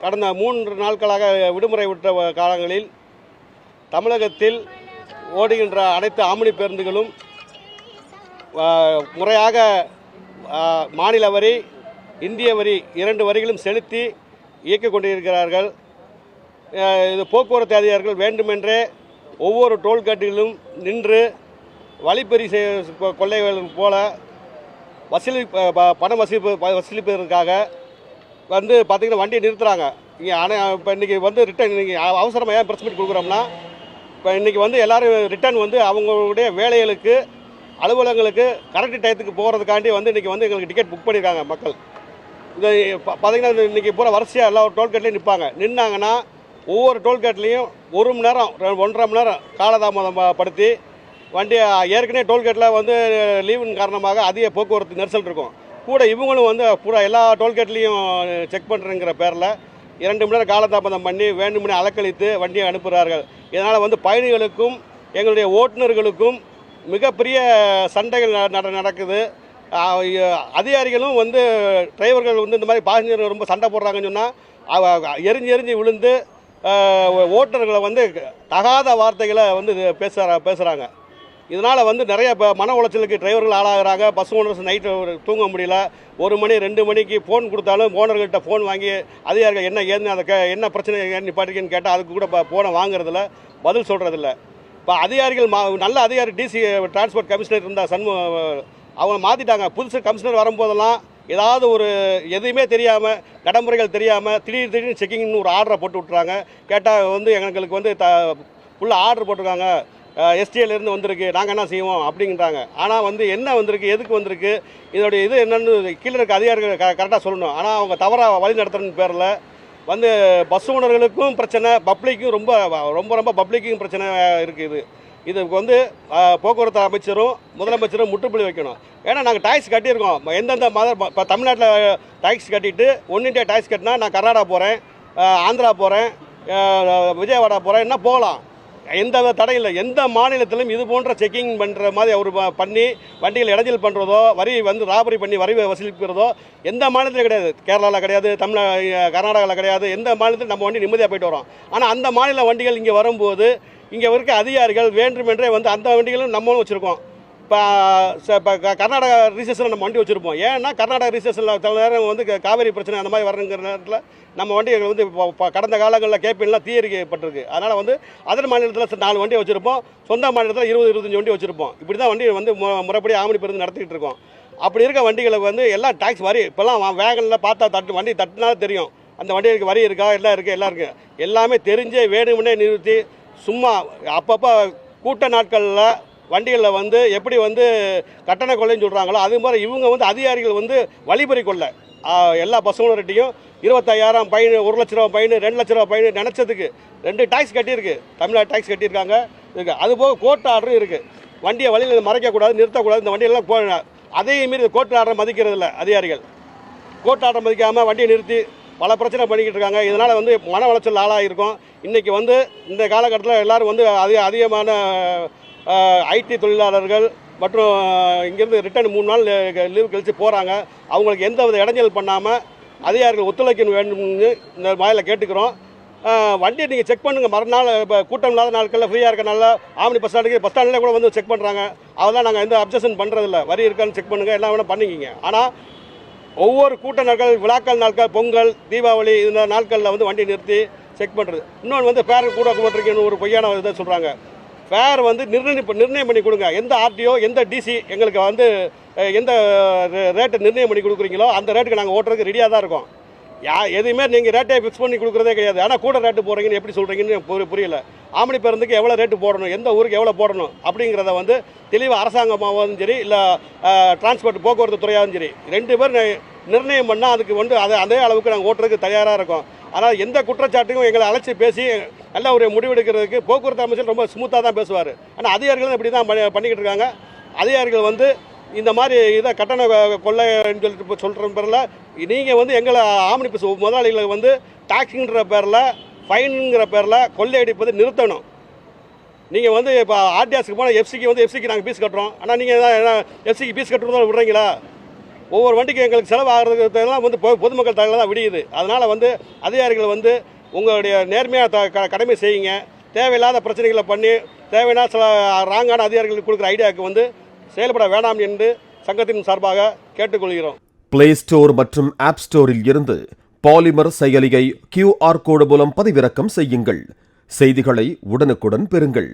கடந்த 3 நாட்களாக விடுமுறை விட்ட காலங்களில் தமிழகத்தில் ஓடுகின்ற அனைத்து ஆம்னி பேருந்துகளும் முறையாக மாநில வரி, இந்திய வரி 2 வரிகளும் செலுத்தி இயக்கிக் கொண்டிருக்கிறார்கள். இது போக்குவரத்து அதிகாரிகள் வேண்டுமென்றே ஒவ்வொரு டோல்கேட்டிலும் நின்று வழிப்பறி கொள்ளைகள் போல பணம் வசூலிப்பதற்காக வந்து பார்த்திங்கன்னா வண்டியை நிறுத்துகிறாங்க. இங்கே இப்போ இன்றைக்கி வந்து ரிட்டன் இன்றைக்கி அவசரமாக ஏன் ப்ரெஸ் மீட் கொடுக்குறோம்னா, இப்போ இன்றைக்கி வந்து எல்லோரும் ரிட்டன் வந்து அவங்களுடைய வேலைகளுக்கு அலுவலகங்களுக்கு கரெக்ட் டயத்துக்கு போகிறதுக்காண்டி வந்து இன்றைக்கி வந்து எங்களுக்கு டிக்கெட் புக் பண்ணியிருக்காங்க மக்கள். இது பார்த்திங்கன்னா இன்றைக்கி பூரா வரிசையாக எல்லா டோல்கேட்லேயும் நிற்பாங்க. நின்னாங்கன்னா ஒவ்வொரு டோல்கேட்லேயும் 1 மணி நேரம் 1.5 மணி நேரம் காலதாமதம் படுத்தி வண்டி ஏற்கனவே டோல்கேட்டில் வந்து லீவின் காரணமாக அதிக போக்குவரத்து நெரிசல் இருக்கும். கூட இவங்களும் வந்து பூரா எல்லா டோல்கேட்லேயும் செக் பண்ணுறங்கிற பேரில் 2 மணி நேரம் காலதாமதம் பண்ணி வேண்டுமெனே அலக்களித்து வண்டியை அனுப்புகிறார்கள். இதனால் வந்து பயணிகளுக்கும் எங்களுடைய ஓட்டுநர்களுக்கும் மிகப்பெரிய சண்டைகள் நடக்குது. அதிகாரிகளும் வந்து டிரைவர்கள் வந்து இந்த மாதிரி பாசஞ்சர்கள் ரொம்ப சண்டை போடுறாங்கன்னு சொன்னால் எரிஞ்சு விழுந்து ஓட்டுநர்களை வந்து தகாத வார்த்தைகளை வந்து பேசுகிறாங்க. இதனால் வந்து நிறைய மன உளைச்சலுக்கு டிரைவர்கள் ஆளாகிறாங்க. பஸ் ஓனர்ஸ் நைட்டு தூங்க முடியல. 1 மணி 2 மணிக்கு ஃபோன் கொடுத்தாலும் ஓனர்கிட்ட ஃபோன் வாங்கி அதிகாரிகள் என்ன ஏதுன்னு அதை என்ன பிரச்சனை நிப்பாட்டிருக்கேன்னு கேட்டால் அதுக்கு கூட ஃபோனை வாங்குறதில்ல, பதில் சொல்கிறதில்ல. இப்போ அதிகாரிகள் நல்ல அதிகாரி டிசி டிரான்ஸ்போர்ட் கமிஷனர் இருந்தால் அவங்க மாற்றிட்டாங்க. புதுசு கமிஷனர் வரும்போதெல்லாம் ஏதாவது ஒரு எதுவுமே தெரியாமல் நடைமுறைகள் தெரியாமல் திடீர்னு செக்கிங்னு ஒரு ஆர்டரை போட்டு விட்றாங்க. கேட்டால் வந்து எங்களுக்கு வந்து ஃபுல்லாக ஆர்டர் போட்டிருக்காங்க, எஸ்டிஏலேருந்து வந்திருக்கு, நாங்கள் என்ன செய்வோம் அப்படிங்கிறாங்க. ஆனால் வந்து என்ன வந்திருக்கு, எதுக்கு வந்திருக்கு, இதோடைய இது என்னென்னு கீழே இருக்க அதிகாரிகள் கரெக்டாக சொல்லணும். ஆனால் அவங்க தவறாக வழி நடத்துறன்னு பேரில் வந்து பஸ் ஓனர்களுக்கும் பிரச்சனை, பப்ளிக்கும் ரொம்ப பப்ளிக்கும் பிரச்சனை இருக்குது. இதுக்கு வந்து போக்குவரத்து அமைச்சரும் முதலமைச்சரும் முற்றுப்புள்ளி வைக்கணும். ஏன்னா நாங்கள் டேக்ஸ் கட்டியிருக்கோம். எந்தெந்த இப்போ தமிழ்நாட்டில் டேக்ஸ் கட்டிட்டு 1 இண்டியா டேக்ஸ் கட்டினா நான் கர்நாடகா போகிறேன், ஆந்திரா போகிறேன், விஜயவாடா போகிறேன், என்ன போகலாம், எந்த தடை இல்லை. எந்த மாநிலத்திலும் இது போன்ற செக்கிங் பண்ணுற மாதிரி அவர் பண்ணி வண்டிகள் இடைஞ்சல் பண்ணுறதோ, வரி வந்து ராபரி பண்ணி வரி வசூலிக்கிறதோ எந்த மாநிலத்திலும் கிடையாது. கேரளாவில் கிடையாது, கர்நாடகாவில் கிடையாது. எந்த மாநிலத்திலும் நம்ம வண்டி நிம்மதியாக போயிட்டு வரோம். ஆனால் அந்த மாநில வண்டிகள் இங்கே வரும்போது இங்கே இருக்க அதிகாரிகள் வேண்டுமென்றே வந்து அந்த வண்டிகளும் நம்மளும் வச்சுருக்கோம். இப்போ கர்நாடகா ரிஜிஸ்ட்ரேஷனில் நம்ம வண்டி வச்சுருப்போம். ஏன்னா கர்நாடகா ரிஜிஸ்ட்ரேஷனில் சில நேரம் வந்து காவேரி பிரச்சனை அந்த மாதிரி வரணுங்கிற நேரத்தில் நம்ம வண்டிகள் வந்து கடந்த காலங்களில் கேபின்லாம் தீயரிக்கப்பட்டிருக்கு. அதனால் வந்து அதர் மாநிலத்தில் 4 வண்டி வச்சுருப்போம், சொந்த மாநிலத்தில் 20-25 வண்டி வச்சுருப்போம். இப்படி தான் வண்டி வந்து முறைப்படி ஆம்னி பேருந்து நடத்திக்கிட்டு இருக்கோம். அப்படி இருக்க வண்டிகளுக்கு வந்து எல்லாம் டேக்ஸ் வரி. இப்போல்லாம் வேகனில் பார்த்தா வண்டி தட்டுனாலும் தெரியும் அந்த வண்டிகளுக்கு வரி இருக்கா, எல்லாம் இருக்குது. எல்லாமே தெரிஞ்சே வேணுமுன்னே நிறுத்தி சும்மா அப்பப்போ கூட்ட நாட்களில் வண்டிகளில் வந்து எப்படி வந்து கட்டண கொள்ளைன்னு சொல்கிறாங்களோ அது மாதிரி இவங்க வந்து அதிகாரிகள் வந்து வழிபறி கொள்ள எல்லா பஸ் ஓனர்கிட்டையும் 25,000 ஃபைனு, 1 லட்ச ரூபா ஃபைனு, 2 லட்ச ரூபா ஃபைனு நினச்சதுக்கு 2 டேக்ஸ் கட்டியிருக்கு. தமிழ்நாடு டேக்ஸ் கட்டியிருக்காங்க இருக்குது. அதுபோக கோர்ட் ஆர்டரும் இருக்குது. வண்டியை வழியில் மறைக்கக்கூடாது, நிறுத்தக்கூடாது. இந்த வண்டியெல்லாம் அதையும் மீறி கோர்ட் ஆர்டரை மதிக்கிறதில்ல அதிகாரிகள். கோர்ட் ஆர்டர் மதிக்காமல் வண்டியை நிறுத்தி பல பிரச்சனை பண்ணிக்கிட்டு இருக்காங்க. இதனால் வந்து மன உளைச்சல் ஆளாகிருக்கும். இன்றைக்கி வந்து இந்த காலகட்டத்தில் எல்லோரும் வந்து அதிகமான ஐடி தொழிலாளர்கள் மற்றும் இங்கேருந்து ரிட்டர்ன் 3 நாள் லீவ் கழித்து போகிறாங்க. அவங்களுக்கு எந்த வித இடைஞ்சல் பண்ணாமல் அதிகாரிகள் ஒத்துழைக்க வேண்டும்னு இந்த மாதிரியில் கேட்டுக்கிறோம். வண்டியை நீங்கள் செக் பண்ணுங்கள். மறுநாள் இப்போ கூட்டம் இல்லாத நாட்களில் ஃப்ரீயாக இருக்கனால ஆம்னி பஸ் ஸ்டாண்டில் கூட வந்து செக் பண்ணுறாங்க. அதெல்லாம் நாங்கள் எந்த அப்ஜெக்ஷன் பண்ணுறதில்ல. வரி இருக்கான்னு செக் பண்ணுங்கள், எல்லாம் வேணால் பண்ணிக்கிங்க. ஆனால் ஒவ்வொரு கூட்ட நாட்கள், விழாக்கள் நாட்கள், பொங்கல், தீபாவளி இந்த நாட்களில் வந்து வண்டி நிறுத்தி செக் பண்ணுறது. இன்னொன்று வந்து ஃபேர் கூட போட்டிருக்கேன்னு ஒரு பொய்யான இதை சொல்கிறாங்க. ஃபேர் வந்து நிர்ணயம் பண்ணி கொடுங்க. எந்த ஆர்டிஓ எந்த டிசி எங்களுக்கு வந்து எந்த ரேட்டு நிர்ணயம் பண்ணி கொடுக்குறீங்களோ அந்த ரேட்டுக்கு நாங்கள் ஓட்டுறதுக்கு ரெடியாக தான் இருக்கோம். எதுவுமே நீங்கள் ரேட்டை ஃபிக்ஸ் பண்ணி கொடுக்குறதே கிடையாது. ஆனால் கூட ரேட்டு போடுறீங்கன்னு எப்படி சொல்கிறீங்கன்னு புரியல. ஆம்னி பேருந்துக்கு எவ்வளோ ரேட்டு போடணும், எந்த ஊருக்கு எவ்வளோ போடணும் அப்படிங்கிறத வந்து தெளிவாக அரசாங்கமாகவும் சரி, இல்லை டிரான்ஸ்போர்ட் போக்குவரத்து துறையாகவும் சரி 2 பேர் நிர்ணயம் பண்ணால் அதுக்கு வந்து அதே அளவுக்கு நாங்கள் ஓட்டுறதுக்கு தயாராக இருக்கோம். ஆனால் எந்த குற்றச்சாட்டுக்கும் எங்களை அழைச்சி பேசி நல்ல ஒரு முடிவெடுக்கிறதுக்கு போக்குவரத்து அமைச்சர் ரொம்ப ஸ்மூத்தாக தான் பேசுவார். ஆனால் அதிகாரிகளும் இப்படி தான் பண்ணிக்கிட்டு இருக்காங்க. அதிகாரிகள் வந்து இந்த மாதிரி இதை கட்டண கொள்ளைன்னு சொல்லிட்டு சொல்கிற பேரில் நீங்கள் வந்து எங்களை ஆம்னி பஸ் முதலாளிகளை வந்து டாக்ஸிங்கிற பேரில், ஃபைனுங்கிற பேரில் கொள்ளையடிப்பது நிறுத்தணும். நீங்கள் வந்து இப்போ ஆர்டிஆர்ஸுக்கு போனால் எஃப்சிக்கு நாங்கள் ஃபீஸ் கட்டுறோம். ஆனால் நீங்கள் தான் எஃப்சிக்கு ஃபீஸ் கட்டுறதும் விடுறீங்களா? ஒவ்வொரு வண்டிக்கு எங்களுக்கு செலவு ஆகிறதுக்கெல்லாம் வந்து பொதுமக்கள் தலையில் தான் விடியுது. அதனால் வந்து அதிகாரிகள் வந்து உங்களுடைய நேர்மையாக கடமை செய்யுங்க. தேவையில்லாத பிரச்சனைகளை பண்ணி தேவையான சில ராங்கான அதிகாரிகளுக்கு கொடுக்குற ஐடியாவுக்கு வந்து செயல்பட வேண்டாம் என்று சங்கத்தின் சார்பாக கேட்டுக்கொள்கிறோம். பிளே ஸ்டோர் மற்றும் ஆப் ஸ்டோரில் இருந்து பாலிமர் செயலியை QR கோடு மூலம் பதிவிறக்கம் செய்யுங்கள். செய்திகளை உடனுக்குடன் பெறுங்கள்.